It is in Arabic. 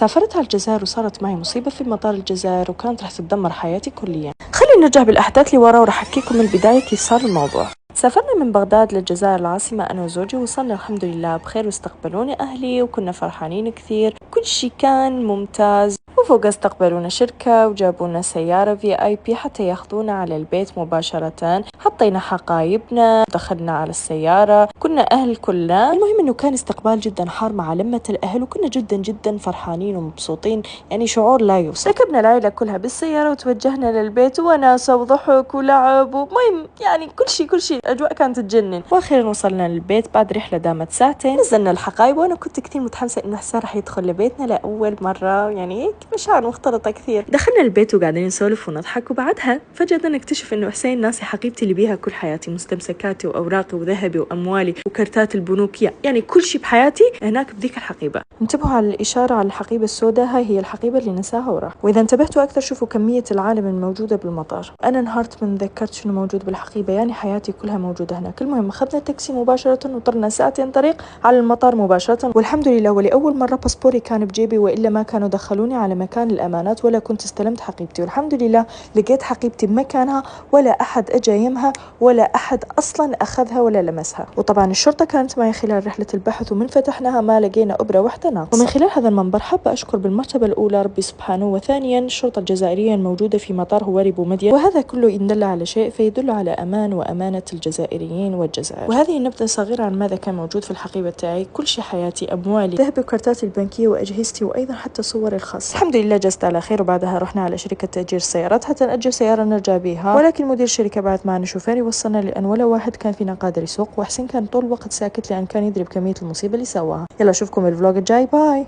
سافرت على الجزائر وصارت معي مصيبة في مطار الجزائر وكانت راح تدمر حياتي كليا. خلينا نرجع بالأحداث لورا وراح أحكيكم البداية كيف صار الموضوع. سافرنا من بغداد للجزائر العاصمة أنا وزوجي، وصلنا الحمد لله بخير واستقبلوني أهلي وكنا فرحانين كثير، كل شي كان ممتاز. وفوق استقبلونا شركة وجابونا سيارة VIP حتى ياخذونا على البيت مباشرة. حطينا حقايبنا دخلنا على السيارة، كنا أهل كلنا. المهم إنه كان استقبال جدا حار مع لمة الأهل، وكنا جدا جدا فرحانين ومبسوطين، يعني شعور لا يوصف. ركبنا العيلة كلها بالسيارة وتوجهنا للبيت، وناسة وضحك ولعب، ومهم يعني كل شيء الأجواء كانت تجنن. وأخيرا وصلنا للبيت بعد رحلة دامت ساعتين. نزلنا الحقايب وأنا كنت كثير متحمسة إنه حسين رح يدخل لبيتنا لأول مرة، يعني هيك مشاعر مختلطة كثير. دخلنا البيت وقاعدين نسولف ونضحك، وبعدها فجأة نكتشف إنه حسين ناسي حقيبتي اللي بيها كل حياتي، مستمسكاتي وأوراقي وذهبي وأموالي وكرتات البنوك، يعني كل شيء بحياتي هناك بديك الحقيبة. انتبهوا على الإشارة على الحقيبة السوداء، هاي هي الحقيبة اللي نساها وراح. وإذا انتبهتوا أكثر شوفوا كمية العالم الموجودة بالمطار. أنا انهارت من ذكرت شنو موجود بالحقيبة، يعني حياتي كلها موجودة هناك. المهم أخذنا تاكسي مباشرة وطرنا ساعتين طريق على المطار مباشرة، والحمد لله ولأول مرة باسبوري كان بجيبي، وإلا ما كانوا دخلوني على مكان الأمانات ولا كنت استلمت حقيبتي. والحمد لله لقيت حقيبتي بمكانها، ولا أحد أجا يمها، ولا أحد أصلا أخذها ولا لمسها. وطبعا الشرطة كانت معي خلال رحلة البحث، ومن فتحناها ما لقينا أبرة واحدة ناقصة. ومن خلال هذا المنبر حابة أشكر بالمرتبة الأولى ربي سبحانه، وثانيا الشرطة الجزائرية الموجودة في مطار هواري بومدين. وهذا كله إن دل على شيء فيدل على أمان وأمانة الجزائريين والجزائر. وهذه نبذة صغيرة عن ماذا كان موجود في الحقيبة تاعي، كل شيء حياتي، أموالي، ذهبي وكرتاتي البنكية وأجهزتي، وأيضا حتى صوري الخاصة. الحمد لله جزت على خير. وبعدها رحنا على شركة تأجير السيارات حتى نأجر سيارة نرجع بيها، ولكن مدير الشركة بعد معنا شوفير يوصلنا، لأن ولا واحد كان فينا قادر يسوق، وحسين كان طول الوقت ساكت لأن كان يدري بكمية المصيبة اللي سواها. يلا أشوفكم الفلوج الجاي، باي.